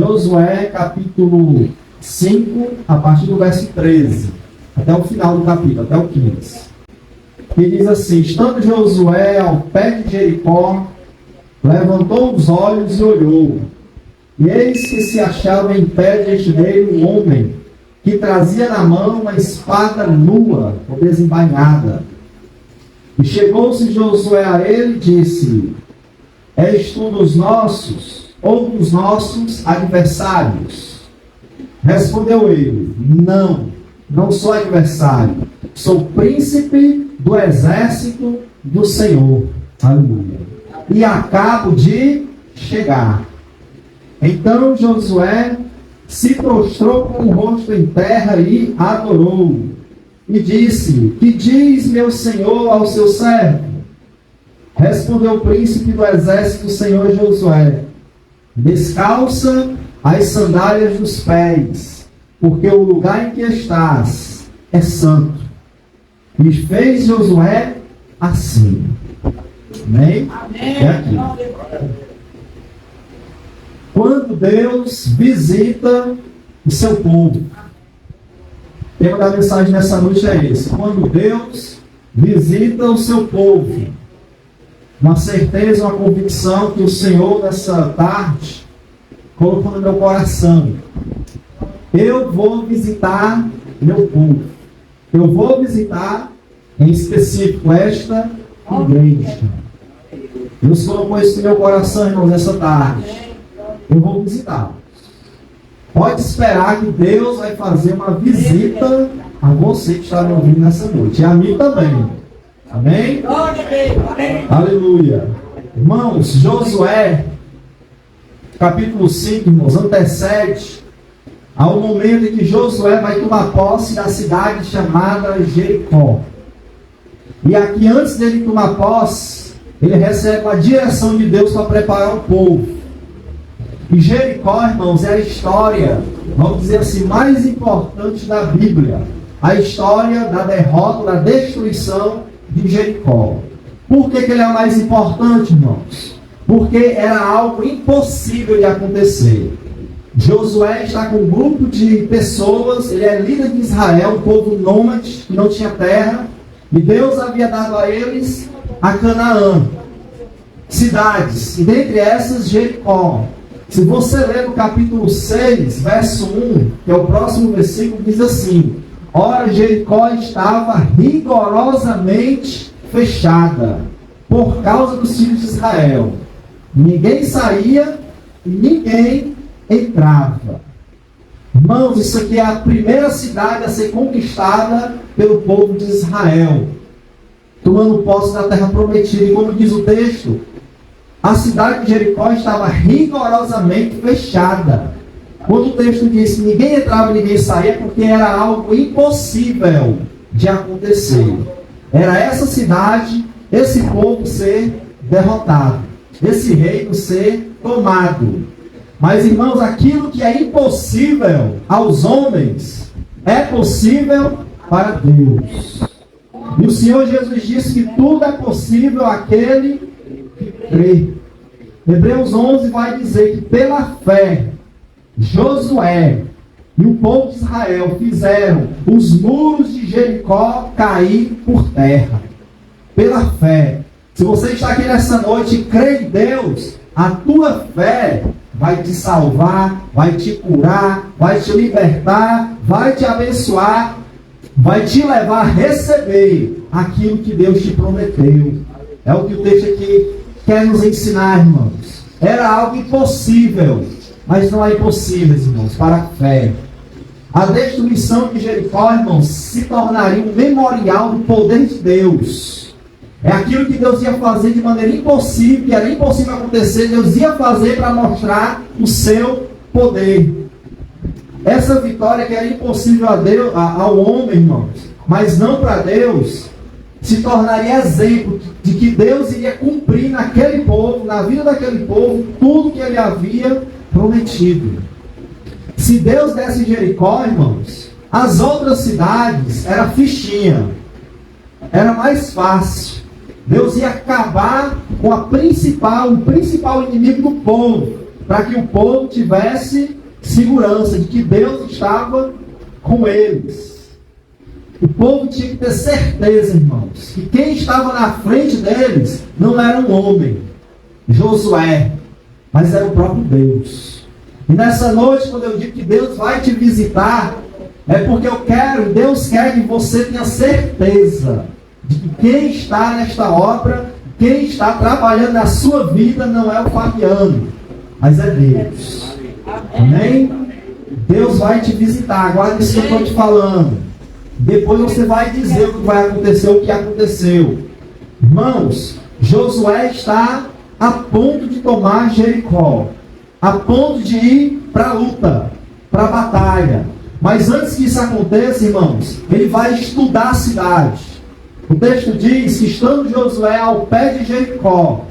Josué, capítulo 5, a partir do verso 13, até o final do capítulo, até o 15. Que diz assim: estando Josué ao pé de Jericó, levantou os olhos e olhou, e eis que se achava em pé diante dele um homem, que trazia na mão uma espada nua ou desembainhada. E chegou-se Josué a ele e disse: és tu dos nossos ou dos nossos adversários? Respondeu ele: não sou adversário, sou príncipe do exército do Senhor. Aleluia. E acabo de chegar. Então Josué se prostrou com o rosto em terra e adorou. E disse: que diz meu senhor ao seu servo? Respondeu o príncipe do exército do Senhor Josué: descalça as sandálias dos pés, porque o lugar em que estás é santo. E fez Josué assim. Amém? É aqui. Quando Deus visita o seu povo. O tema da mensagem nessa noite é esse: quando Deus visita o seu povo. Uma certeza, uma convicção que o Senhor nessa tarde colocou no meu coração. Eu vou visitar meu povo. Eu vou visitar, em específico, esta igreja. Deus colocou isso no meu coração, irmãos, nessa tarde. Eu vou visitá-los. Pode esperar que Deus vai fazer uma visita a você que está me ouvindo nessa noite. E a mim também. Amém? Aleluia. Irmãos, Josué, capítulo 5, irmãos, antecede ao momento em que Josué vai tomar posse da cidade chamada Jericó. E aqui, antes dele tomar posse, ele recebe a direção de Deus para preparar o povo. E Jericó, irmãos, é a história, vamos dizer assim, mais importante da Bíblia. A história da derrota, da destruição de Jericó. Por que ele é o mais importante, irmãos? Porque era algo impossível de acontecer. Josué está com um grupo de pessoas, ele é líder de Israel, um povo nômade, que não tinha terra, e Deus havia dado a eles a Canaã, cidades, e dentre essas Jericó. Se você ler no capítulo 6, verso 1, que é o próximo versículo, diz assim: ora, Jericó estava rigorosamente fechada por causa dos filhos de Israel. Ninguém saía e ninguém entrava. Irmãos, isso aqui é a primeira cidade a ser conquistada pelo povo de Israel, tomando posse da terra prometida. E como diz o texto, a cidade de Jericó estava rigorosamente fechada. Quando o texto diz que ninguém entrava e ninguém saía, porque era algo impossível de acontecer. Era essa cidade, esse povo ser derrotado, esse reino ser tomado. Mas, irmãos, aquilo que é impossível aos homens é possível para Deus. E o Senhor Jesus disse que tudo é possível àquele que crê. Hebreus 11 vai dizer que pela fé Josué e o povo de Israel fizeram os muros de Jericó cair por terra. Pela fé. Se você está aqui nessa noite e crê em Deus, a tua fé vai te salvar, vai te curar, vai te libertar, vai te abençoar, vai te levar a receber aquilo que Deus te prometeu. É o que o texto aqui quer nos ensinar, irmãos. Era algo impossível, mas não é impossível, irmãos, para a fé. A destruição de Jericó, irmãos, se tornaria um memorial do poder de Deus. É aquilo que Deus ia fazer de maneira impossível, que era impossível acontecer, Deus ia fazer para mostrar o seu poder. Essa vitória que era impossível a Deus, ao homem, irmãos, mas não para Deus, se tornaria exemplo de que Deus iria cumprir naquele povo, na vida daquele povo, tudo que ele havia prometido. Se Deus desse Jericó, irmãos, as outras cidades era fichinha, era mais fácil. Deus ia acabar com o principal inimigo do povo. para que o povo tivesse segurança de que Deus estava com eles. O povo tinha que ter certeza, irmãos, que quem estava na frente deles não era um homem, Josué, mas era o próprio Deus. E nessa noite, quando eu digo que Deus vai te visitar, é porque Deus quer que você tenha certeza de que quem está nesta obra, quem está trabalhando na sua vida não é o Fabiano, mas é Deus. Amém? Deus vai te visitar. Aguarde isso que eu estou te falando. Depois você vai dizer o que vai acontecer, o que aconteceu. Irmãos, Josué está a ponto de tomar Jericó, a ponto de ir para a luta, para a batalha. Mas antes que isso aconteça, irmãos, ele vai estudar a cidade. O texto diz que, estando Josué ao pé de Jericó,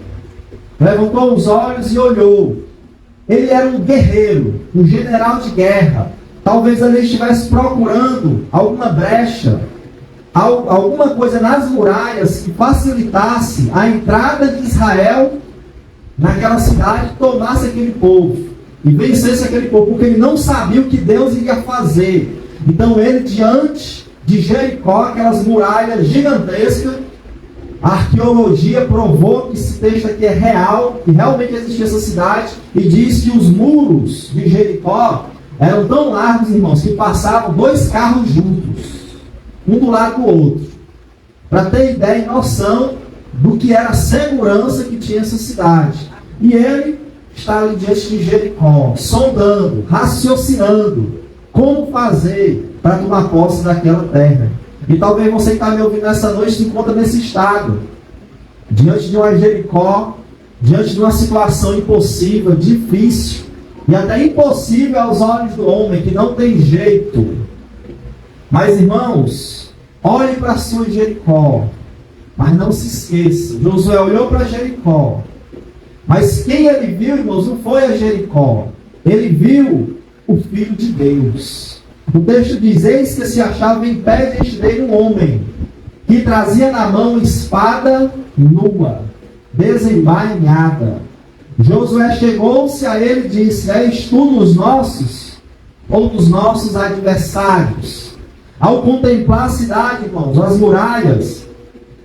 levantou os olhos e olhou. Ele era um guerreiro, um general de guerra. Talvez ele estivesse procurando alguma brecha, alguma coisa nas muralhas que facilitasse a entrada de Israel naquela cidade, tomasse aquele povo e vencesse aquele povo, porque ele não sabia o que Deus iria fazer. Então ele, diante de Jericó, aquelas muralhas gigantescas, a arqueologia provou que esse texto aqui é real, que realmente existia essa cidade, e diz que os muros de Jericó eram tão largos, irmãos, que passavam 2 carros juntos, um do lado do outro, para ter ideia e noção do que era a segurança que tinha essa cidade. E ele está ali diante de Jericó, sondando, raciocinando como fazer para tomar posse daquela terra. E talvez você que está me ouvindo nessa noite se encontra nesse estado, diante de uma Jericó, diante de uma situação impossível, difícil, e até impossível aos olhos do homem, que não tem jeito. Mas, irmãos, olhe para a sua Jericó, mas não se esqueça, Josué olhou para Jericó, mas quem ele viu, irmãos, não foi a Jericó, ele viu o Filho de Deus. O texto diz: eis que se achava em pé diante dele um homem, que trazia na mão espada nua, desembainhada. Josué chegou-se a ele e disse: és tu dos nossos ou dos nossos adversários? Ao contemplar a cidade, irmãos, as muralhas,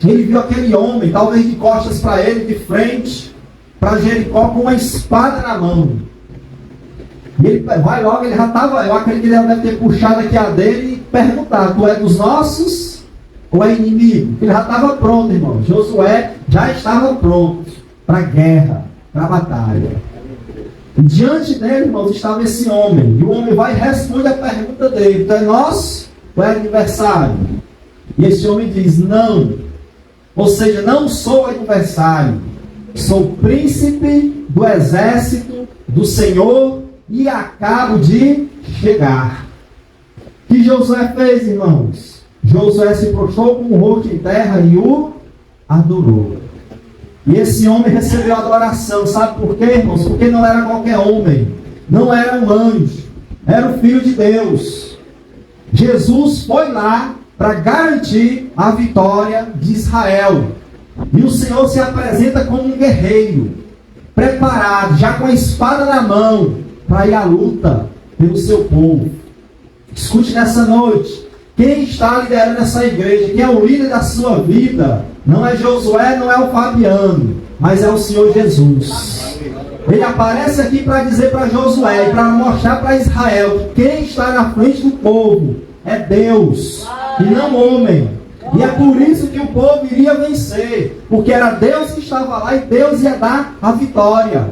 ele viu aquele homem, talvez de costas para ele, de frente para Jericó, com uma espada na mão. E ele vai logo, ele já estava, eu acredito que ele deve ter puxado aqui a dele e perguntado: tu é dos nossos ou é inimigo? Ele já estava pronto, irmão. Josué já estava pronto para a guerra, para a batalha. E diante dele, irmãos, estava esse homem. E o homem vai e responde a pergunta dele: tu é nosso ou é adversário? E esse homem diz: não. Ou seja, não sou adversário. Sou príncipe do exército do Senhor e acabo de chegar. O que Josué fez, irmãos? Josué se prostrou com o rosto em terra e o adorou. E esse homem recebeu adoração. Sabe por quê, irmãos? Porque não era qualquer homem, não era um anjo, era o Filho de Deus. Jesus foi lá para garantir a vitória de Israel. E o Senhor se apresenta como um guerreiro, preparado, já com a espada na mão, para ir à luta pelo seu povo. Escute nessa noite: quem está liderando essa igreja, quem é o líder da sua vida, não é Josué, não é o Fabiano, mas é o Senhor Jesus. Ele aparece aqui para dizer para Josué e para mostrar para Israel que quem está na frente do povo é Deus e não homem. E é por isso que o povo iria vencer, porque era Deus que estava lá e Deus ia dar a vitória.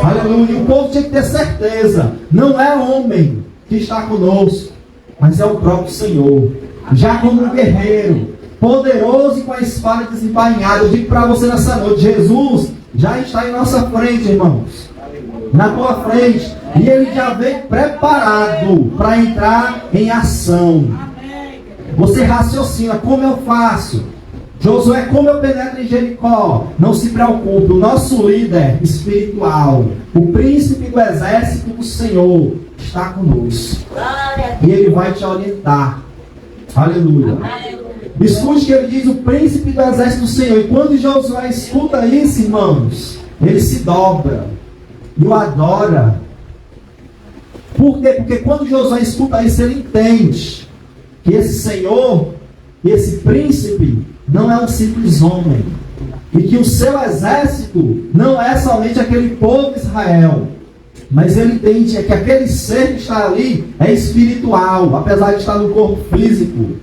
Aleluia. E o povo tinha que ter certeza: não é homem que está conosco, mas é o próprio Senhor, já como um guerreiro, poderoso e com a espada desembainhada. Eu digo para você nessa noite: Jesus já está em nossa frente, irmãos, na tua frente, e Ele já vem preparado para entrar em ação. Você raciocina: como eu faço? Josué, como eu penetro em Jericó? Não se preocupe, o nosso líder espiritual, o príncipe do exército do Senhor, está conosco. E ele vai te orientar. Aleluia. Escute o que ele diz: o príncipe do exército do Senhor. E quando Josué escuta isso, irmãos, ele se dobra. e o adora. Por quê? Porque quando Josué escuta isso, ele entende que esse Senhor, esse príncipe, não é um simples homem. E que o seu exército não é somente aquele povo de Israel. Mas ele entende que aquele ser que está ali é espiritual, apesar de estar no corpo físico.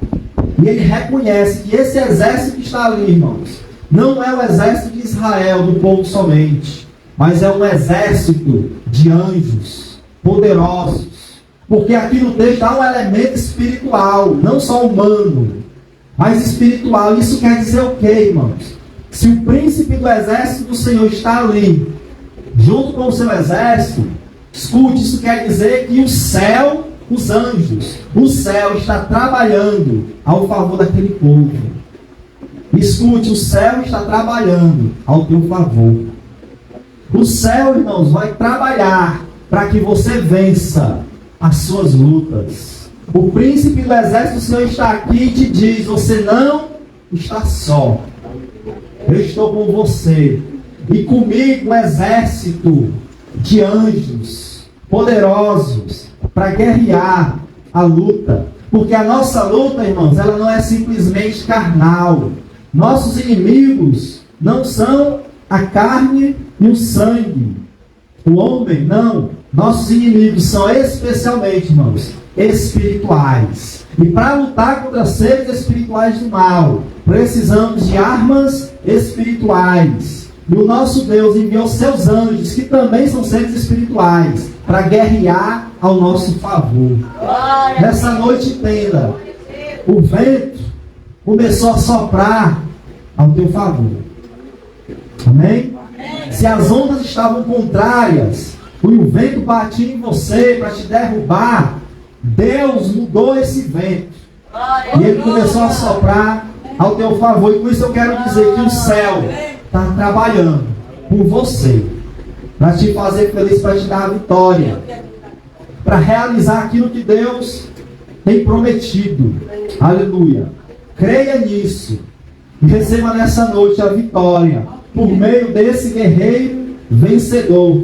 E ele reconhece que esse exército que está ali, irmãos, não é o exército de Israel, do povo somente, mas é um exército de anjos poderosos. Porque aqui no texto há um elemento espiritual, não só humano, mas espiritual. Isso quer dizer o quê, irmãos? Se o príncipe do exército do Senhor está ali, junto com o seu exército, escute, isso quer dizer que o céu, os anjos, o céu está trabalhando ao favor daquele povo. Escute, o céu está trabalhando ao teu favor. O céu, irmãos, vai trabalhar para que você vença as suas lutas. O príncipe do exército do Senhor está aqui e te diz: você não está só. Eu estou com você. E comigo um exército de anjos poderosos para guerrear a luta. Porque a nossa luta, irmãos, ela não é simplesmente carnal. Nossos inimigos não são a carne e o sangue. O homem, não. Nossos inimigos são especialmente, irmãos, espirituais. E para lutar contra seres espirituais do mal, precisamos de armas espirituais. E o nosso Deus enviou seus anjos, que também são seres espirituais, para guerrear ao nosso favor. Nessa noite, entenda, o vento começou a soprar ao teu favor. Amém? Se as ondas estavam contrárias, e o vento batia em você para te derrubar, Deus mudou esse vento. E ele começou a soprar ao teu favor. E com isso eu quero dizer que o céu está trabalhando por você, para te fazer feliz, para te dar a vitória, para realizar aquilo que Deus tem prometido. Aleluia. Creia nisso e receba nessa noite a vitória por meio desse guerreiro vencedor,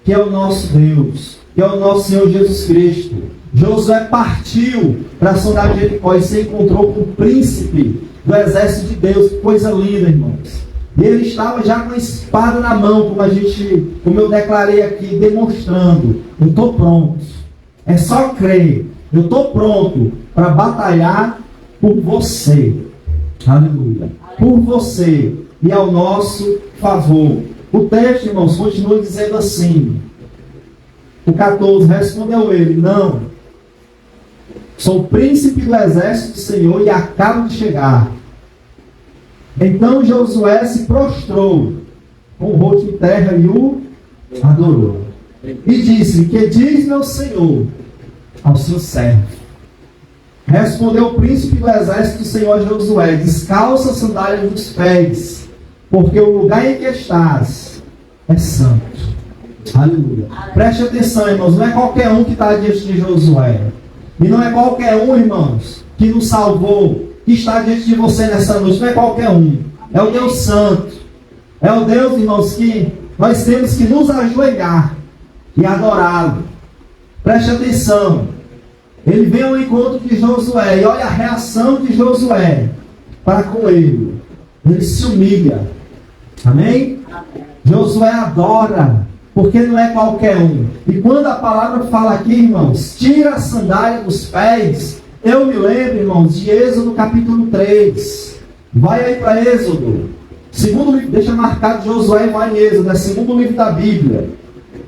que é o nosso Deus, que é o nosso Senhor Jesus Cristo. Josué partiu para sondar Jericó e se encontrou com o príncipe do exército de Deus. Que coisa linda, irmãos. E ele estava já com a espada na mão, como eu declarei aqui, demonstrando: eu estou pronto. É só crer. Eu estou pronto para batalhar por você. Aleluia. Por você e ao nosso favor. O texto, irmãos, continua dizendo assim. O 14, respondeu ele: não, sou príncipe do exército do Senhor e acabo de chegar. Então Josué se prostrou com o rosto em terra e o adorou. E disse: que diz meu Senhor ao seu servo? Respondeu o príncipe do exército do Senhor a Josué: descalça a sandália dos pés, porque o lugar em que estás é santo. Aleluia. Preste atenção, irmãos, não é qualquer um que está diante de Josué. E não é qualquer um, irmãos, que nos salvou, que está diante de você nessa noite. Não é qualquer um. É o Deus Santo. É o Deus, irmãos, que nós temos que nos ajoelhar e adorá-lo. Preste atenção. Ele vem ao encontro de Josué e olha a reação de Josué para com ele. Ele se humilha. Amém? Josué adora, porque não é qualquer um. E quando a palavra fala aqui, irmãos, tira a sandália dos pés, eu me lembro, irmãos, de Êxodo capítulo 3. Vai aí para Êxodo. Segundo livro, deixa marcado Josué e vai em Êxodo, é segundo livro da Bíblia.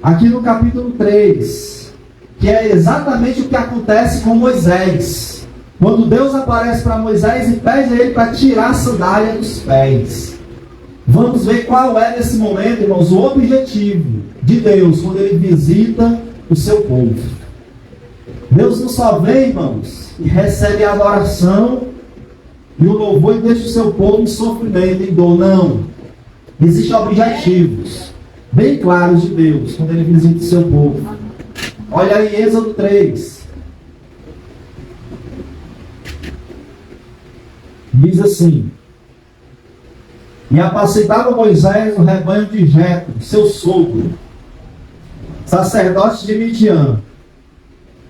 Aqui no capítulo 3, que é exatamente o que acontece com Moisés. Quando Deus aparece para Moisés e pede a ele para tirar a sandália dos pés. Vamos ver qual é nesse momento, irmãos, o objetivo de Deus quando ele visita o seu povo. Deus não só vem, irmãos, e recebe a adoração e o louvor e deixa o seu povo em sofrimento e dor. Não. Existem objetivos bem claros de Deus quando ele visita o seu povo. Olha aí Êxodo 3. Diz assim: e apacentava Moisés o rebanho de Jetro, seu sogro, sacerdote de Midian.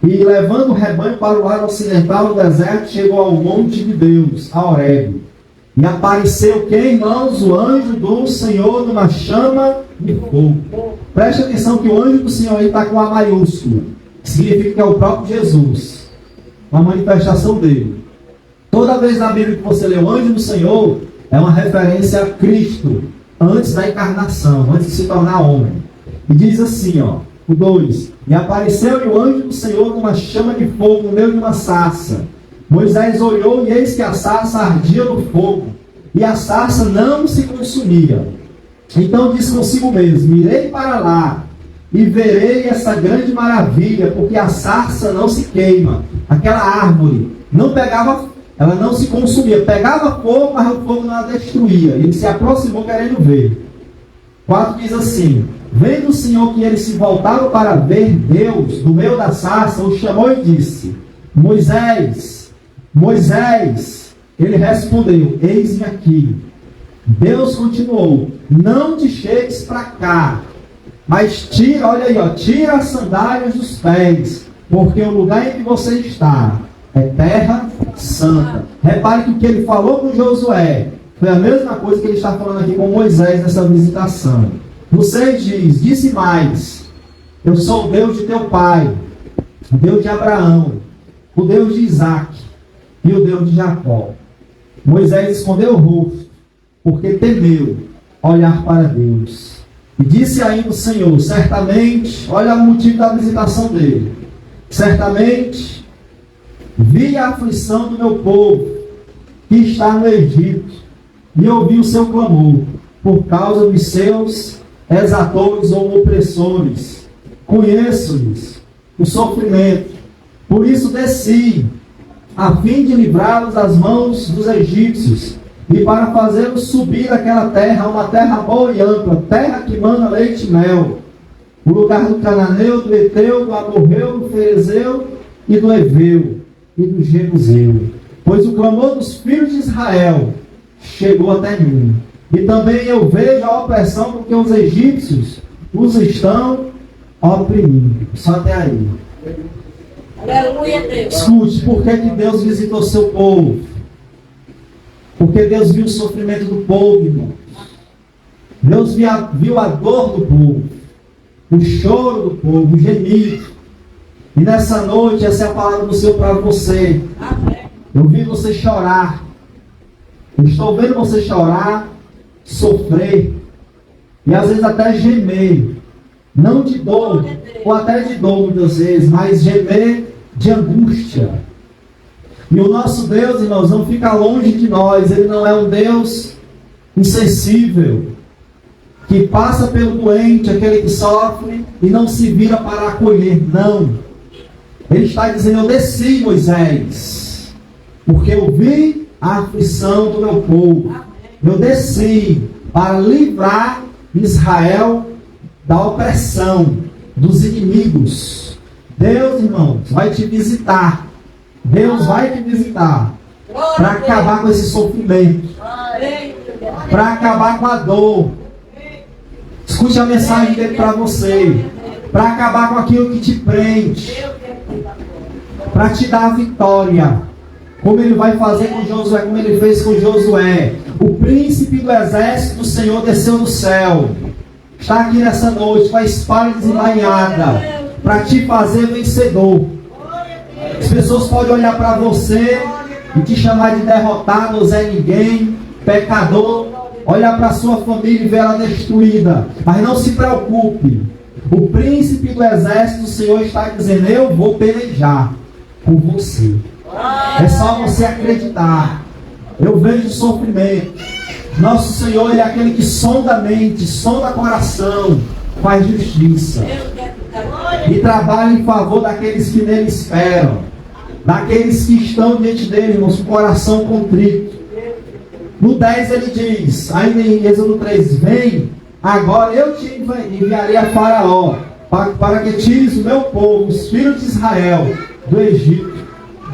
E levando o rebanho para o lado ocidental do deserto, chegou ao monte de Deus, a Horebe. E apareceu que, irmãos, o anjo do Senhor numa chama de fogo. Preste atenção que o anjo do Senhor aí está com A maiúsculo, que significa que é o próprio Jesus, uma manifestação dele. Toda vez na Bíblia que você lê o anjo do Senhor, é uma referência a Cristo, antes da encarnação, antes de se tornar homem. E diz assim, ó, o 2: E apareceu-lhe o anjo do Senhor numa chama de fogo no meio de uma sarça. Moisés olhou e eis que a sarça ardia no fogo, e a sarça não se consumia. Então disse consigo mesmo: irei para lá e verei essa grande maravilha, porque a sarça não se queima. Aquela árvore não pegava, ela não se consumia. Pegava fogo, mas o fogo não a destruía. Ele se aproximou querendo ver. 4 diz assim: vendo o Senhor que ele se voltava para ver Deus, do meio da sarça, o chamou e disse: Moisés, Moisés. Ele respondeu: eis-me aqui. Deus continuou: não te chegues para cá, mas tira, olha aí, ó, tira as sandálias dos pés, porque o lugar em que você está é terra santa. Repare que o que ele falou com Josué foi a mesma coisa que ele está falando aqui com Moisés nessa visitação. No 6 diz: disse mais: eu sou o Deus de teu pai, o Deus de Abraão, o Deus de Isaque e o Deus de Jacó. Moisés escondeu o rosto, porque temeu olhar para Deus. E disse ainda o Senhor: certamente, olha o motivo da visitação dele, certamente vi a aflição do meu povo que está no Egito, e ouvi o seu clamor por causa dos seus exatores ou opressores. Conheço-lhes o sofrimento, por isso desci, a fim de livrá-los das mãos dos egípcios, e para fazê-los subir daquela terra, uma terra boa e ampla, terra que mana leite e mel, o lugar do cananeu, do Eteu, do Amorreu, do Ferezeu e do Eveu e do Jebuseu. Pois o clamor dos filhos de Israel chegou até mim, e também eu vejo a opressão, porque os egípcios os estão oprimindo. Só até aí. Aleluia, Deus. Escute, por que Deus visitou seu povo? Porque Deus viu o sofrimento do povo, irmãos. Deus viu a dor do povo, o choro do povo, o gemido. E nessa noite, essa é a palavra do Senhor para você. Eu vi você chorar. Eu estou vendo você chorar, sofrer, e às vezes até gemer. Não de dor, ou até de dor muitas vezes, mas gemer de angústia. E o nosso Deus, irmãos, não fica longe de nós. Ele não é um Deus insensível, que passa pelo doente, aquele que sofre, e não se vira para acolher. Não. Ele está dizendo: eu desci, Moisés, porque eu vi a aflição do meu povo. Eu desci para livrar Israel da opressão dos inimigos. Deus, irmãos, vai te visitar. Deus vai te visitar para acabar com esse sofrimento, para acabar com a dor. Escute a mensagem dele para você, para acabar com aquilo que te prende, para te dar a vitória, como ele vai fazer com Josué, como ele fez com Josué. O príncipe do exército do Senhor desceu do céu, está aqui nessa noite com a espada desembainhada, para te fazer vencedor. As pessoas podem olhar para você e te chamar de derrotado, Zé Ninguém, pecador. Olhar para a sua família e ver ela destruída. Mas não se preocupe. O príncipe do exército do Senhor está dizendo: eu vou pelejar por você. É só você acreditar. Eu vejo o sofrimento. Nosso Senhor, Ele é aquele que sonda a mente, sonda o coração, faz justiça e trabalha em favor daqueles que nele esperam, daqueles que estão diante dele, irmãos, com o coração contrito. No 10 ele diz, ainda em Êxodo 3: vem, agora eu te enviarei a Faraó, para que tires o meu povo, os filhos de Israel, do Egito.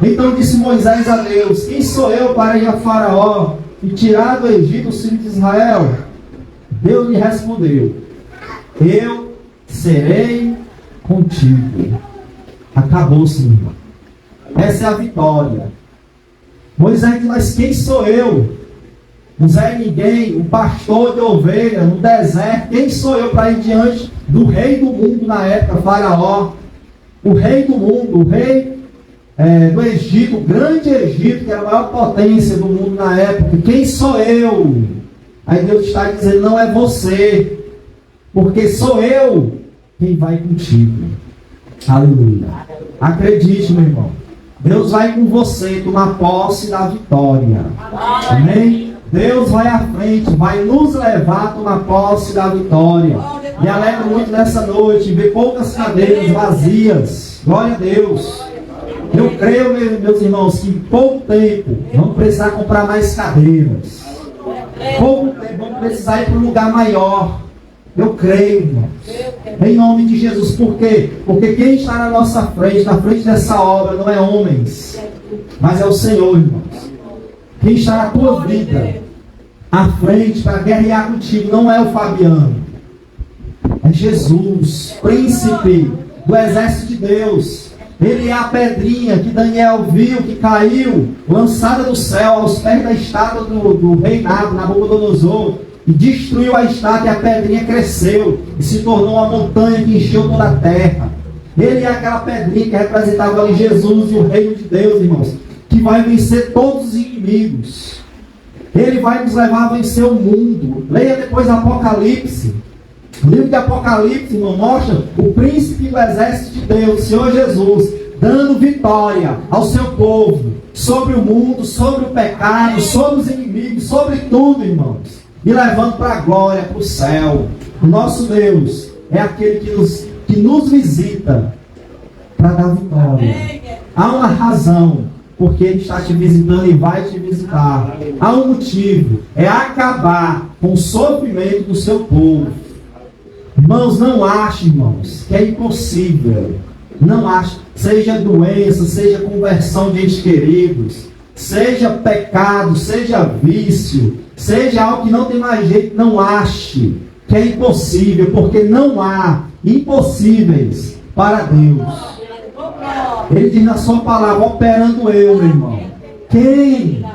Então disse Moisés a Deus: quem sou eu para ir a Faraó e tirar do Egito os filhos de Israel? Deus lhe respondeu: eu serei contigo. Acabou-se, meu irmão. Essa é a vitória. Moisés diz, mas quem sou eu? Não é ninguém, um pastor de ovelha no deserto. Quem sou eu para ir diante do rei do mundo na época, Faraó? O rei do mundo, o rei do Egito, o grande Egito, que era a maior potência do mundo na época. Quem sou eu? Aí Deus está dizendo, não é você, porque sou eu quem vai contigo. Aleluia. Acredite, meu irmão. Deus vai com você tomar posse da vitória. Amém? Deus vai à frente, vai nos levar a tomar posse da vitória. Me alegro muito nessa noite ver poucas cadeiras vazias. Glória a Deus. Eu creio, meus irmãos, que em pouco tempo vamos precisar comprar mais cadeiras. Pouco tempo vamos precisar ir para um lugar maior. Eu creio, irmãos. Em nome de Jesus. Por quê? Porque quem está na nossa frente, na frente dessa obra, não é homens, mas é o Senhor, irmãos. Quem está na tua vida, à frente, para guerrear contigo, não é o Fabiano. É Jesus, príncipe do exército de Deus. Ele é a pedrinha que Daniel viu, que caiu, lançada do céu, aos pés da estátua do reinado, Nabucodonosor, e destruiu a estátua, e a pedrinha cresceu, e se tornou uma montanha que encheu toda a terra. Ele é aquela pedrinha que representava ali Jesus e o reino de Deus, irmãos, que vai vencer todos os inimigos. Ele vai nos levar a vencer o mundo. Leia depois Apocalipse. O livro de Apocalipse, irmão, mostra o príncipe do exército de Deus, o Senhor Jesus, dando vitória ao seu povo, sobre o mundo, sobre o pecado, sobre os inimigos, sobre tudo, irmãos, e levando para a glória, para o céu. O nosso Deus é aquele que nos visita para dar vitória. Há uma razão porque Ele está te visitando e vai te visitar. Há um motivo, é acabar com o sofrimento do seu povo. Irmãos, não ache, irmãos, que é impossível. Não ache, seja doença, seja conversão de entes queridos, seja pecado, seja vício, seja algo que não tem mais jeito, não ache que é impossível, porque não há impossíveis para Deus. Ele diz na sua palavra, operando eu, meu irmão. Quem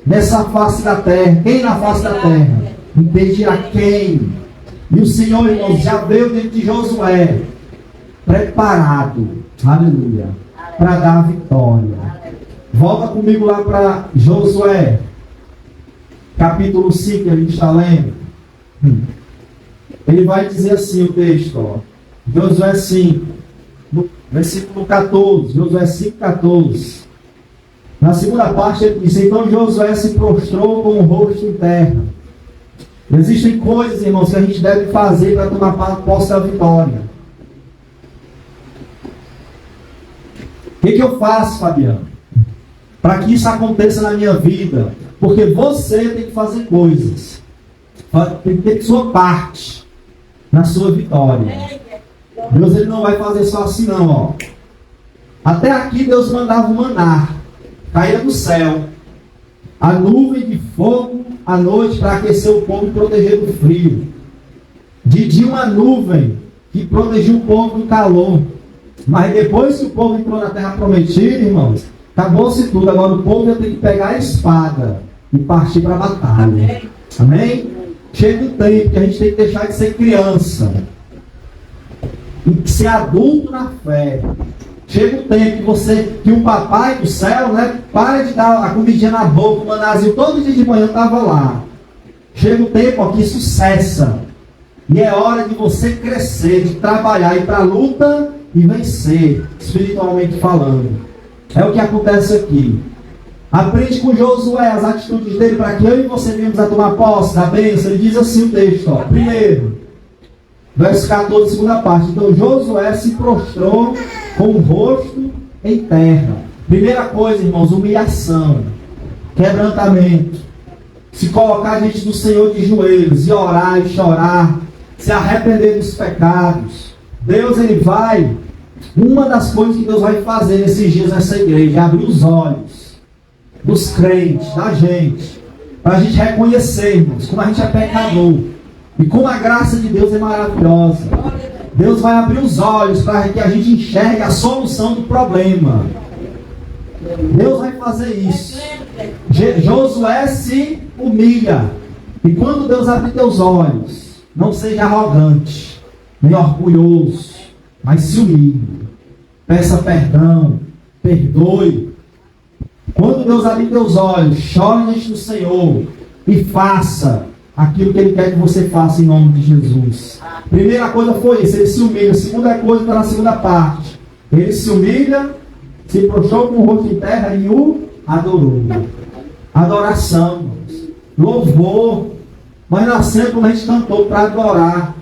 nessa face da terra, quem na face da terra impedirá quem? E o Senhor, irmãos, já veio dentro de Josué, preparado, aleluia, para dar a vitória. Volta comigo lá para Josué, capítulo 5, que a gente está lendo. Ele vai dizer assim o texto, ó, Josué 5, versículo 14, Josué 5, 14. Na segunda parte ele diz, então Josué se prostrou com o rosto em terra. Existem coisas, irmãos, que a gente deve fazer para tomar posse da vitória. O que eu faço, Fabiano? Para que isso aconteça na minha vida? Porque você tem que fazer coisas. Tem que ter sua parte na sua vitória. Deus, Ele não vai fazer só assim não, ó. Até aqui Deus mandava o maná, caía do céu, a nuvem de fogo à noite para aquecer o povo e proteger do frio. De dia uma nuvem que protegia o povo do calor. Mas depois que o povo entrou na terra prometida, irmãos, acabou-se tudo. Agora o povo ia ter que pegar a espada e partir para a batalha. Amém? Chega um tempo que a gente tem que deixar de ser criança e ser adulto na fé. Chega um tempo que o papai do céu, né, para de dar a comidinha na boca, o manazinho, todo dia de manhã estava lá. Chega um tempo ó, que isso cessa. E é hora de você crescer, de trabalhar, ir para a luta e vencer, espiritualmente falando. É o que acontece aqui. Aprende com Josué as atitudes dele para que eu e você venhamos a tomar posse da bênção. Ele diz assim o texto, ó, primeiro, verso 14, segunda parte. Então Josué se prostrou com o rosto em terra. Primeira coisa, irmãos, humilhação, quebrantamento, se colocar diante do Senhor de joelhos e orar e chorar, se arrepender dos pecados. Deus, Ele vai, uma das coisas que Deus vai fazer nesses dias nessa igreja, é abrir os olhos dos crentes, da gente, para a gente reconhecer, irmãos, como a gente é pecador e como a graça de Deus é maravilhosa. Deus vai abrir os olhos para que a gente enxergue a solução do problema. Deus vai fazer isso. Josué se humilha. E quando Deus abrir teus olhos, não seja arrogante, nem orgulhoso, mas se humilhe. Peça perdão, perdoe. Quando Deus abrir teus olhos, chore diante do Senhor e faça aquilo que Ele quer que você faça em nome de Jesus. Primeira coisa foi isso, ele se humilha. Segunda coisa está na segunda parte. Ele se humilha, se prostrou com o rosto em terra e o adorou. Adoração, louvor. Nós nascemos quando a gente cantou para adorar,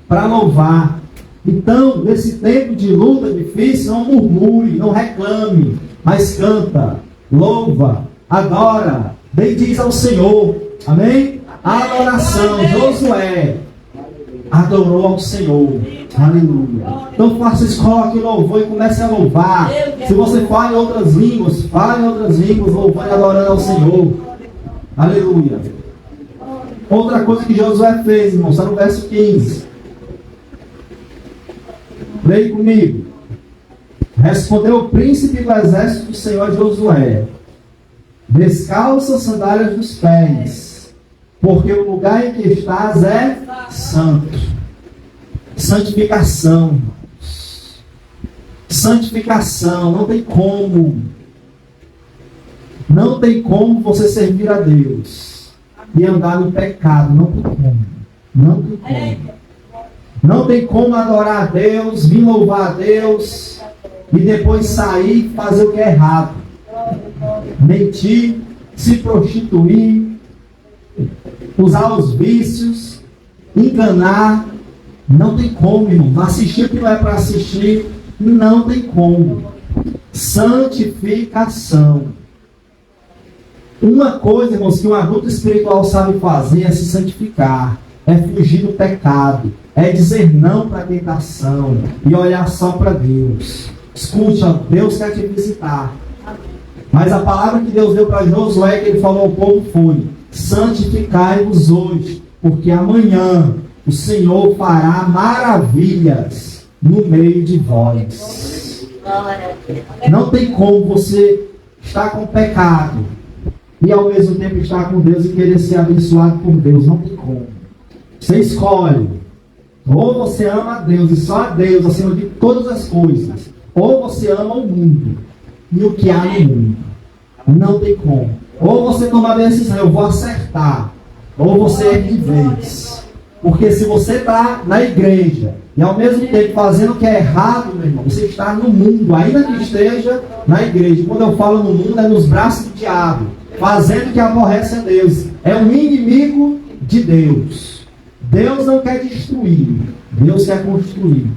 para louvar. Então, nesse tempo de luta difícil, não murmure, não reclame, mas canta, louva, adora, bendiz ao Senhor. Amém? A adoração. Josué adorou ao Senhor. Aleluia. Então faça isso, coloque louvor e comece a louvar. Se você fala em outras línguas, fale em outras línguas, louvando e adorando ao Senhor. Aleluia. Outra coisa que Josué fez, irmão, está no verso 15. Leia comigo. Respondeu o príncipe do exército do Senhor Josué: descalça as sandálias dos pés, porque o lugar em que estás é santo. Santificação. Santificação. Não tem como. Não tem como você servir a Deus e andar no pecado. Não tem como. Não tem como. Não tem como adorar a Deus, vir louvar a Deus e depois sair e fazer o que é errado. Mentir, se prostituir, usar os vícios, enganar. Não tem como, irmão. Assistir o que não é para assistir, não tem como. Santificação. Uma coisa, irmãos, que um adulto espiritual sabe fazer é se santificar. É fugir do pecado. É dizer não para a tentação. E olhar só para Deus. Escute, ó, Deus quer te visitar. Mas a palavra que Deus deu para Josué, que ele falou ao povo, foi: santificai-vos hoje, porque amanhã o Senhor fará maravilhas no meio de vós. Não tem como você estar com pecado e ao mesmo tempo estar com Deus e querer ser abençoado por Deus. Não tem como. Você escolhe. Ou você ama a Deus e só a Deus acima de todas as coisas, ou você ama o mundo e o que há no mundo. Não tem como. Ou você toma a decisão: eu vou acertar, ou você é de vez. Porque se você está na igreja e ao mesmo tempo fazendo o que é errado, meu irmão, você está no mundo, ainda que esteja na igreja. Quando eu falo no mundo, é nos braços do diabo, fazendo o que aborrece a Deus. É um inimigo de Deus. Deus não quer destruir, Deus quer construir.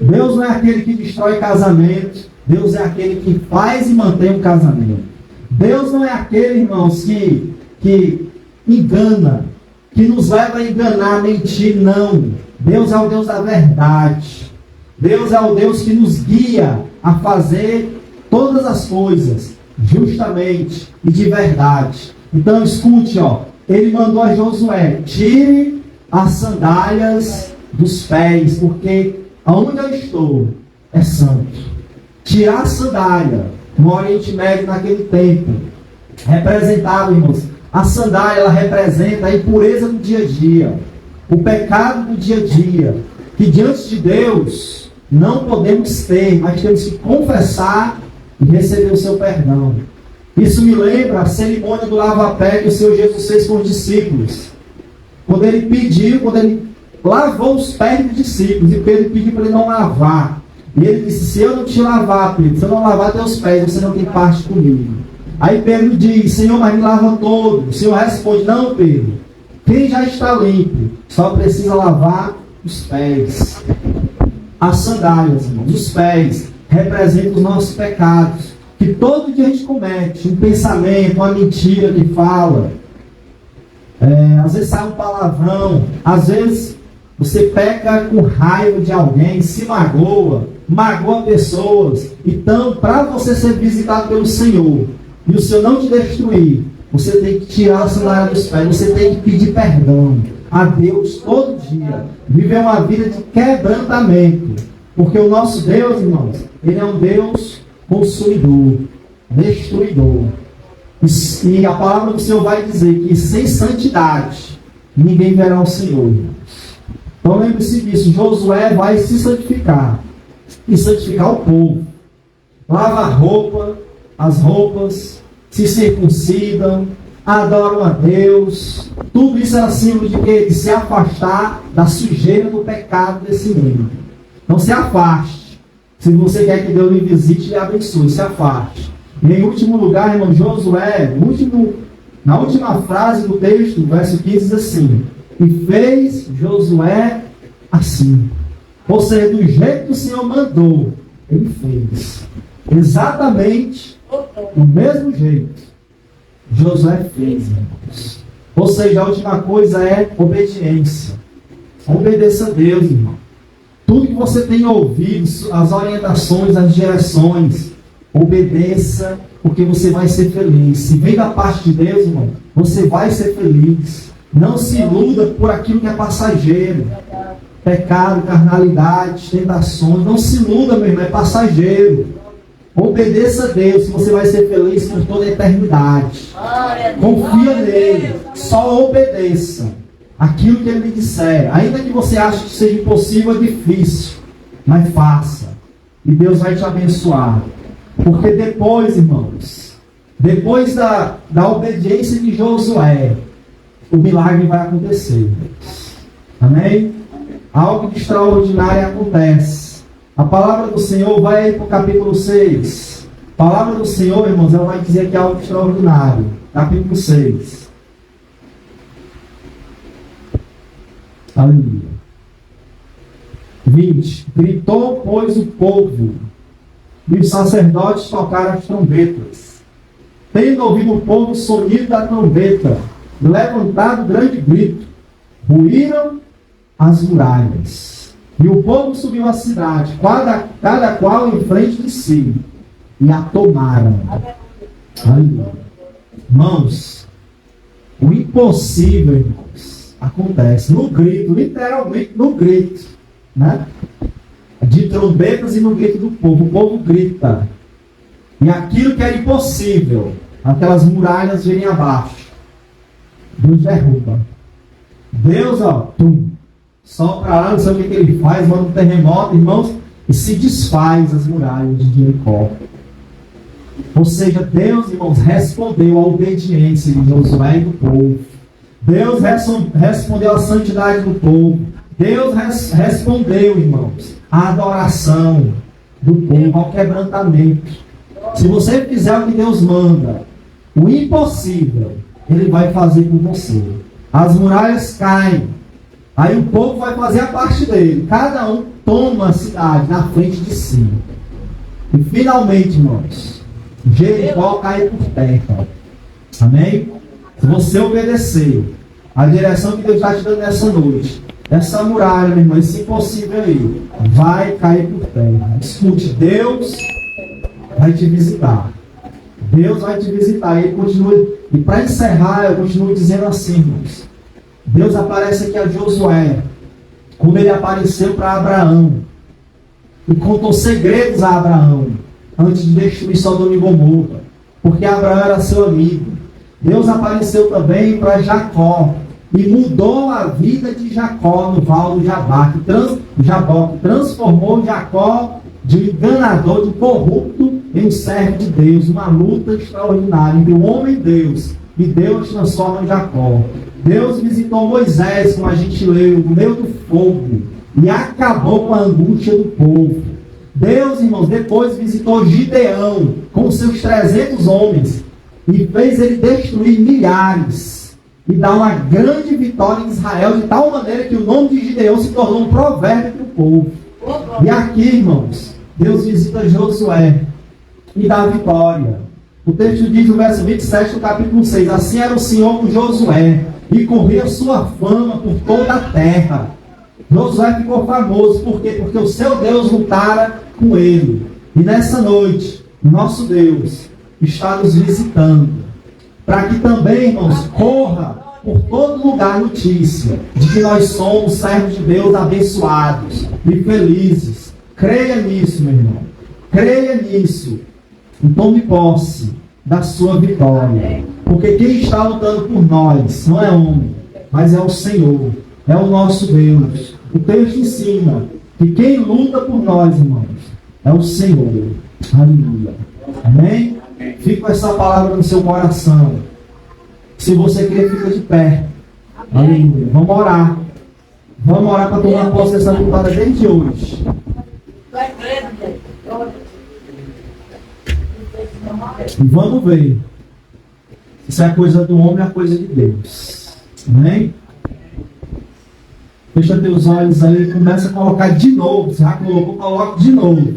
Deus não é aquele que destrói casamento, Deus é aquele que faz e mantém um casamento. Deus não é aquele, irmãos, que engana, que nos leva a enganar, a mentir, não. Deus é o Deus da verdade. Deus é o Deus que nos guia a fazer todas as coisas justamente e de verdade. Então escute, ó, ele mandou a Josué: tire as sandálias dos pés, porque aonde eu estou é santo. Tirar a sandália no Oriente Médio naquele tempo representava, irmãos, a sandália, ela representa a impureza do dia a dia, o pecado do dia a dia, que diante de Deus não podemos ter, mas temos que confessar e receber o seu perdão. Isso me lembra a cerimônia do lava-pé que o Senhor Jesus fez com os discípulos. Quando ele lavou os pés dos discípulos, e Pedro pediu para ele não lavar. E ele disse: se eu não te lavar, Pedro, se eu não lavar teus pés, você não tem parte comigo. Aí Pedro diz: Senhor, mas me lava todo. O Senhor responde: não, Pedro, quem já está limpo só precisa lavar os pés. As sandálias, irmãos, os pés representam os nossos pecados, que todo dia a gente comete. Um pensamento, uma mentira que fala, às vezes sai um palavrão, às vezes você peca com raiva de alguém, se magoa pessoas. Então, para você ser visitado pelo Senhor e o Senhor não te destruir, você tem que tirar a sandália dos pés, você tem que pedir perdão a Deus todo dia viver uma vida de quebrantamento. Porque o nosso Deus, irmãos, Ele é um Deus consumidor, destruidor. E a palavra do Senhor vai dizer que sem santidade ninguém verá o Senhor. Então lembre-se disso, Josué vai se santificar e santificar o povo. Lava a roupa, as roupas, se circuncidam, adoram a Deus. Tudo isso era símbolo de quê? De se afastar da sujeira do pecado desse mundo. Então se afaste. Se você quer que Deus lhe visite e lhe abençoe, se afaste. E em último lugar, irmão, Josué, na última frase do texto, verso 15, diz assim: e fez Josué assim. Ou seja, do jeito que o Senhor mandou, ele fez. Exatamente do mesmo jeito. Josué fez, irmãos. Ou seja, a última coisa é obediência. Obedeça a Deus, irmão. Tudo que você tem ouvido, as orientações, as direções, obedeça, porque você vai ser feliz. Se vem da parte de Deus, irmão, você vai ser feliz. Não se iluda por aquilo que é passageiro. Pecado, carnalidade, tentações. Não se iluda, meu irmão, é passageiro. Obedeça a Deus, você vai ser feliz por toda a eternidade. Confia nele. Só obedeça aquilo que ele lhe disser. Ainda que você ache que seja impossível, é difícil. Mas faça. E Deus vai te abençoar. Porque depois, irmãos, depois da obediência de Josué, o milagre vai acontecer. Amém? Algo de extraordinário acontece. A palavra do Senhor vai para o capítulo 6. A palavra do Senhor, irmãos, ela vai dizer que é algo extraordinário. Capítulo 6. Aleluia. 20. Gritou, pois, o povo, e os sacerdotes tocaram as trombetas. Tendo ouvido o povo o sonido da trombeta, levantado grande grito, ruíram as muralhas. E o povo subiu à cidade, cada qual em frente de si, e a tomaram. Aleluia. Irmãos, o impossível, irmãos, acontece no grito, literalmente no grito, né? De trombetas e no grito do povo. O povo grita. E aquilo que era impossível, aquelas muralhas virem abaixo, Deus derruba. Deus, sopra lá, não sei o que ele faz, manda um terremoto, irmãos, e se desfaz as muralhas de Jericó. Ou seja, Deus, irmãos, respondeu à obediência de Josué e do povo. Deus respondeu à santidade do povo. Deus respondeu, irmãos, à adoração do povo, ao quebrantamento. Se você fizer o que Deus manda, o impossível, Ele vai fazer por você. As muralhas caem. Aí o povo vai fazer a parte dele. Cada um toma a cidade na frente de si. E finalmente, irmãos, Jericó cai por terra. Amém? Se você obedecer a direção que Deus está te dando nessa noite, essa muralha, meu irmão, esse impossível aí, vai cair por terra. Escute, Deus vai te visitar. Deus vai te visitar. E ele continua. E para encerrar, eu continuo dizendo assim, irmãos. Deus aparece aqui a Josué, como ele apareceu para Abraão, e contou segredos a Abraão, antes de destruir Sodoma e Gomorra, porque Abraão era seu amigo. Deus apareceu também para Jacó, e mudou a vida de Jacó no val do Jaboque, transformou Jacó de enganador, de corrupto, em um servo de Deus. Uma luta extraordinária entre o homem e Deus, e Deus transforma Jacó. Deus visitou Moisés, como a gente leu, no meio do fogo, e acabou com a angústia do povo. Deus, irmãos, depois visitou Gideão, com seus 300 homens, e fez ele destruir milhares, e dar uma grande vitória em Israel, de tal maneira que o nome de Gideão se tornou um provérbio para o povo. E aqui, irmãos, Deus visita Josué, e dá vitória. O texto diz no verso 27 do capítulo 6, assim era o Senhor com Josué, e corria sua fama por toda a terra. Josué ficou famoso, por quê? Porque o seu Deus lutara com ele. E nessa noite, nosso Deus está nos visitando, para que também, irmãos, corra por todo lugar a notícia de que nós somos servos de Deus abençoados e felizes. Creia nisso, meu irmão. Creia nisso. E tome posse da sua vitória. Porque quem está lutando por nós não é homem, mas é o Senhor. É o nosso Deus. O texto ensina que quem luta por nós, irmãos, é o Senhor. Aleluia. Amém? Fique com essa palavra no seu coração. Se você quer, fica de pé. Aleluia. Vamos orar. Vamos orar para tomar posse dessa vitória desde hoje. E vamos ver. Isso é coisa do homem, é coisa de Deus. Amém? Fecha teus olhos aí e começa a colocar de novo. Você já colocou, coloque de novo.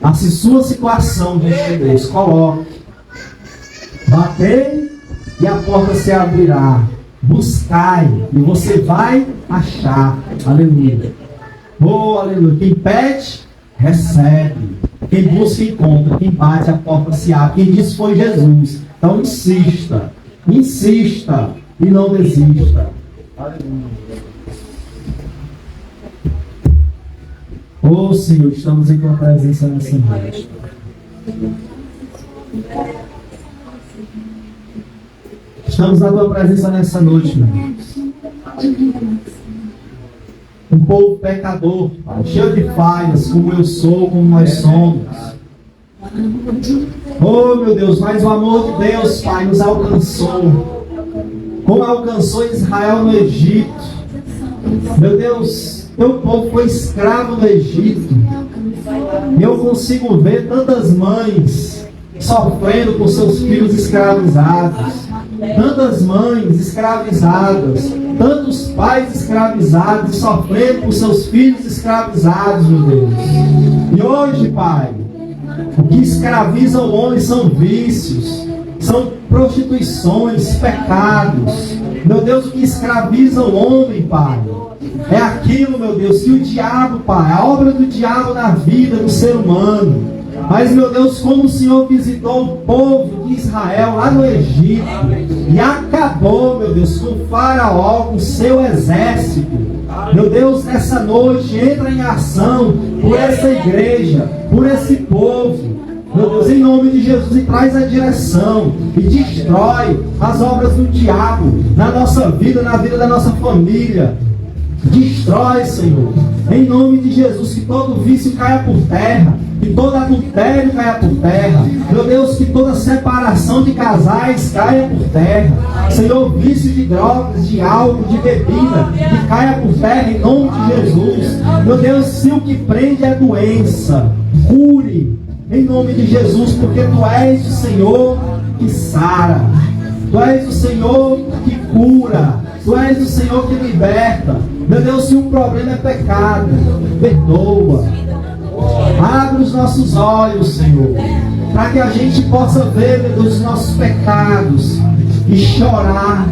A sua situação diante de Deus. Coloque. Batei e a porta se abrirá. Buscai e você vai achar. Aleluia. Oh, aleluia. Quem pede, recebe. Quem busca, encontra. Quem bate, a porta se abre. Quem disse foi Jesus. Então insista. Insista. E não desista. Aleluia. Oh, Senhor, estamos em tua presença nessa noite. Estamos na tua presença nessa noite, meu Deus. Um povo pecador, Pai, cheio de falhas, como eu sou, como nós somos. Oh, meu Deus, mas o amor de Deus, Pai, nos alcançou. Como alcançou Israel no Egito. Meu Deus, teu povo foi escravo no Egito. E eu consigo ver tantas mães sofrendo por seus filhos escravizados. Tantas mães escravizadas. Tantos pais escravizados e sofrendo por seus filhos escravizados, meu Deus. E hoje, Pai, o que escraviza o homem são vícios, são prostituições, pecados. Meu Deus, o que escraviza o homem, Pai, é aquilo, meu Deus, que o diabo, Pai, a obra do diabo na vida do ser humano. Mas, meu Deus, como o Senhor visitou o povo de Israel lá no Egito e acabou, meu Deus, com o faraó, com o seu exército. Meu Deus, nessa noite, entra em ação por essa igreja, por esse povo. Meu Deus, em nome de Jesus, e traz a direção e destrói as obras do diabo na nossa vida, na vida da nossa família. Destrói, Senhor, em nome de Jesus, que todo vício caia por terra, que todo adultério caia por terra. Meu Deus, que toda separação de casais caia por terra. Senhor, vício de drogas, de álcool, de bebida, que caia por terra em nome de Jesus. Meu Deus, se o que prende é doença, cure em nome de Jesus, porque Tu és o Senhor que sara. Tu és o Senhor que cura. Tu és o Senhor que liberta. Meu Deus, se o problema é pecado, perdoa. Abre os nossos olhos, Senhor, para que a gente possa ver, meu Deus, os nossos pecados e chorar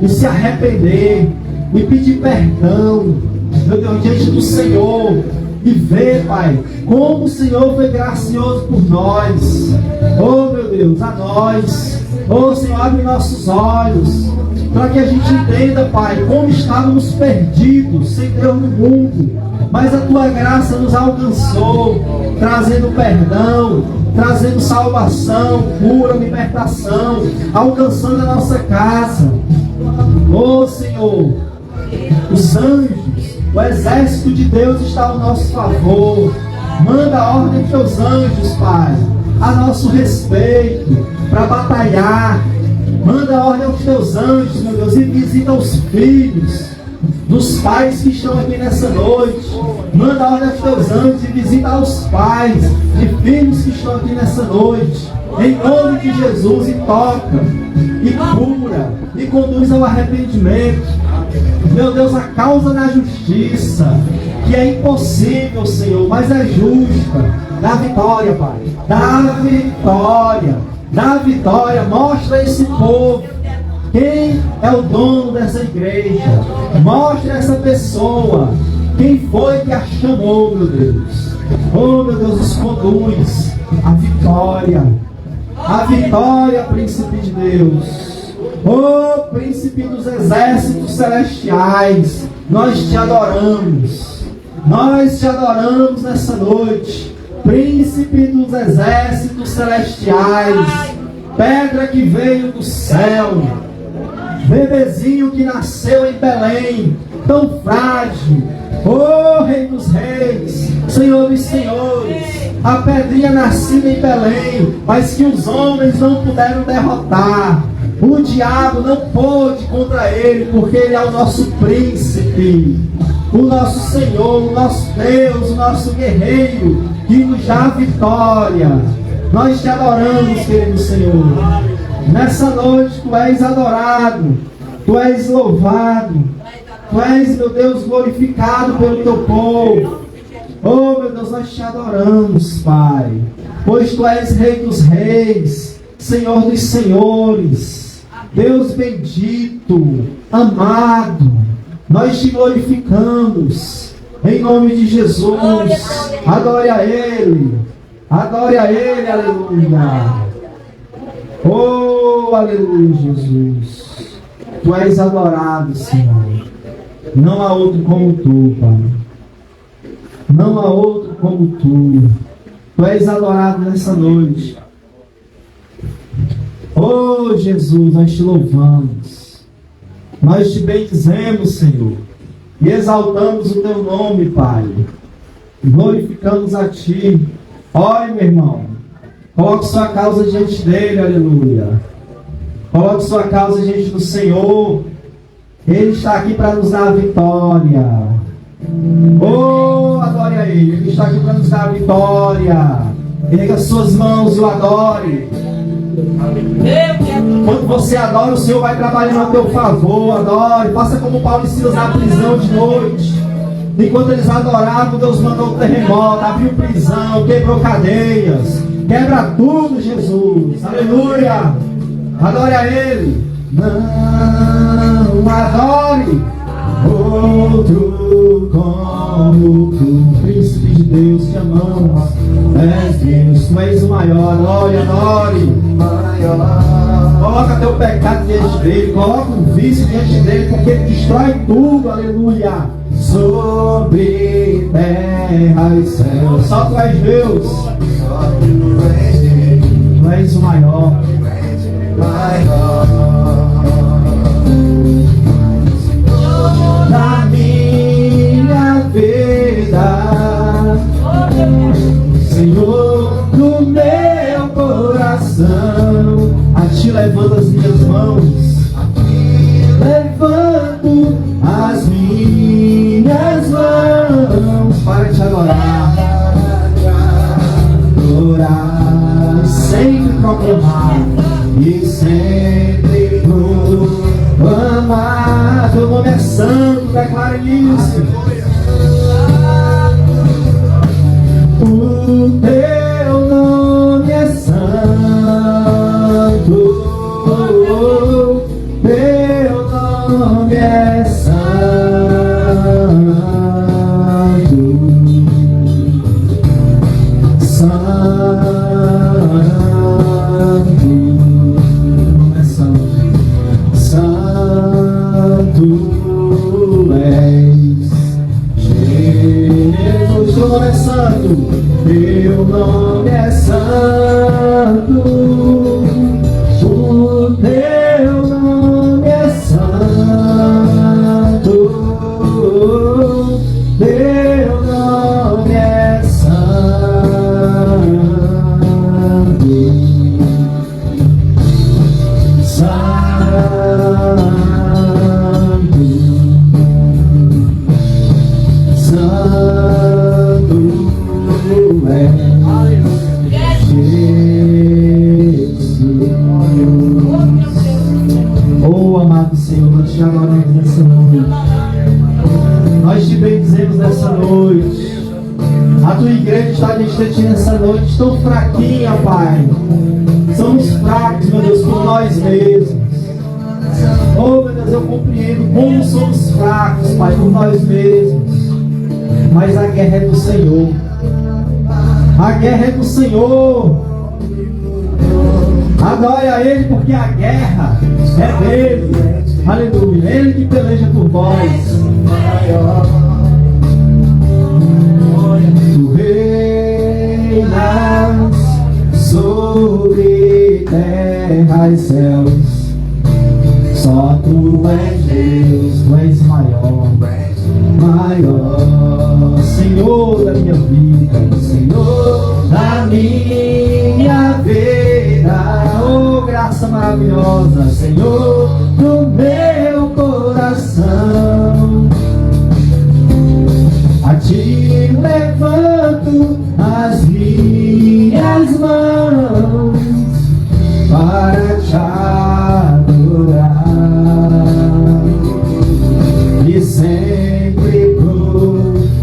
e se arrepender e pedir perdão, meu Deus, diante do Senhor. E ver, Pai, como o Senhor foi gracioso por nós. Oh, meu Deus, a nós. Oh, Senhor, abre nossos olhos, para que a gente entenda, Pai, como estávamos perdidos, sem Deus no mundo. Mas a Tua graça nos alcançou, trazendo perdão, trazendo salvação, cura, libertação, alcançando a nossa casa. Oh, Senhor, os anjos, o exército de Deus está ao nosso favor. Manda a ordem dos Teus anjos, Pai, a nosso respeito, para batalhar. Manda a ordem aos Teus anjos, meu Deus, e visita os filhos dos pais que estão aqui nessa noite. Manda a ordem aos Teus anjos e visita os pais de filhos que estão aqui nessa noite. Em nome de Jesus, e toca, e cura, e conduz ao arrependimento. Meu Deus, a causa da justiça, que é impossível, Senhor, mas é justa. Dá vitória, Pai. Dá vitória. Dá vitória. Mostra a esse povo quem é o dono dessa igreja. Mostra essa pessoa quem foi que a chamou, meu Deus. Oh, meu Deus, os conduz a vitória. A vitória, príncipe de Deus. Ó príncipe dos exércitos celestiais, nós te adoramos. Nós te adoramos nessa noite. Príncipe dos exércitos celestiais, pedra que veio do céu, bebezinho que nasceu em Belém, tão frágil. Ó Rei dos Reis, Senhor dos Senhores, a pedrinha nascida em Belém, mas que os homens não puderam derrotar. O diabo não pôde contra ele, porque ele é o nosso príncipe, o nosso Senhor, o nosso Deus, o nosso guerreiro, que nos dá vitória. Nós te adoramos, querido Senhor. Nessa noite tu és adorado, tu és louvado, tu és, meu Deus, glorificado pelo teu povo. Oh, meu Deus, nós te adoramos, Pai, pois tu és Rei dos Reis, Senhor dos Senhores, Deus bendito, amado. Nós te glorificamos em nome de Jesus. Adore a Ele, aleluia. Oh, aleluia, Jesus. Tu és adorado, Senhor. Não há outro como tu, Pai. Não há outro como tu. Tu és adorado nessa noite. Oh, Jesus, nós te louvamos. Nós te bendizemos, Senhor. E exaltamos o teu nome, Pai. Glorificamos a ti. Ore, meu irmão. Coloque sua causa diante dele, aleluia. Coloque sua causa diante do Senhor. Ele está aqui para nos dar a vitória. Oh, adore a Ele. Ele está aqui para nos dar a vitória. Erga suas mãos e o adore. Quando você adora, o Senhor vai trabalhando a teu favor. Adore. Faça como Paulo e Silas na prisão de noite. Enquanto eles adoravam, Deus mandou um terremoto, abriu prisão, quebrou cadeias. Quebra tudo, Jesus. Aleluia. Adore a Ele. Não adore outro como tu. Príncipe de Deus, te amamos. És Deus, tu és o maior. Adore. Coloca teu pecado diante dele. Coloca um vício diante dele, porque ele destrói tudo. Aleluia. Sobre terra e céu, só tu és Deus. Tu és o maior. Na minha vida, Senhor, no meu coração, a ti levanto as minhas mãos, levanto as minhas mãos para te adorar, adorar, sempre proclamar e sempre proclamar. Teu nome é santo, declara isso. O teu nome é santo, teu nome é santo, santo, é santo, santo és Jesus. Teu nome é santo, teu nome é santo, o teu nome é santo, teu nome é santo, santo, santo é Jesus. Oh, amado Senhor, nós te adoramos nessa noite. Nós te bendizemos nessa noite. A tua igreja está diante de ti nessa noite, tão fraquinha, Pai. Somos fracos, meu Deus, por nós mesmos. Oh, meu Deus, eu compreendo como somos fracos, Pai, por nós mesmos. Mas a guerra é do Senhor. A guerra é do Senhor. Adore a Ele, porque a guerra É dele. Aleluia. Ele que peleja por vós. Tu reinas sobre terra e céus. Só tu és Deus, tu és maior, maior. Senhor da minha vida, Senhor da minha vida. Oh, graça maravilhosa, Senhor do meu coração. A ti levanto as minhas mãos para te adorar e sempre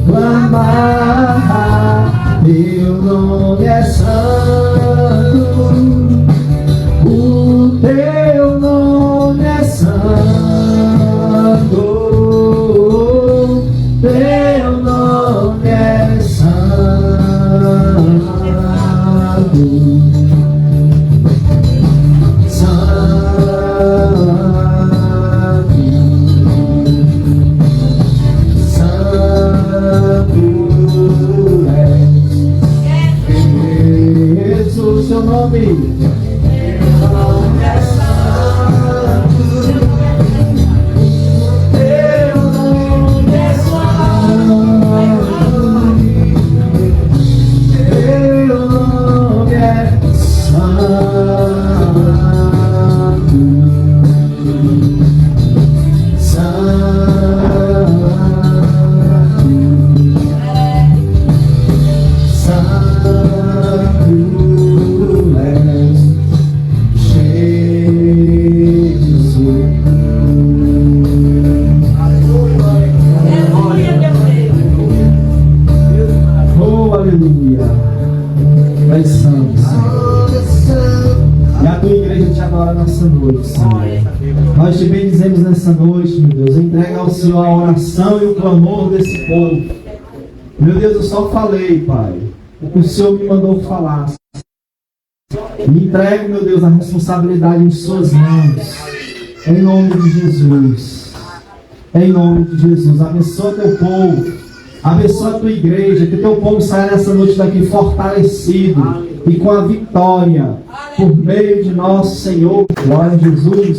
proclamar teu nome é santo, o teu nome é santo, teu nome é santo. Seu nome, teu nome é santo, teu nome é santo, teu nome é santo, nessa noite, Senhor. Nós te bendizemos nessa noite, meu Deus. Entrega ao Senhor a oração e o clamor desse povo. Meu Deus, eu só falei, Pai, o que o Senhor me mandou falar. Me entrego, meu Deus, a responsabilidade em suas mãos. Em nome de Jesus. Em nome de Jesus. Abençoa teu povo. Abençoa a tua igreja. Que teu povo saia nessa noite daqui fortalecido e com a vitória por meio de nosso Senhor. Glória a Jesus.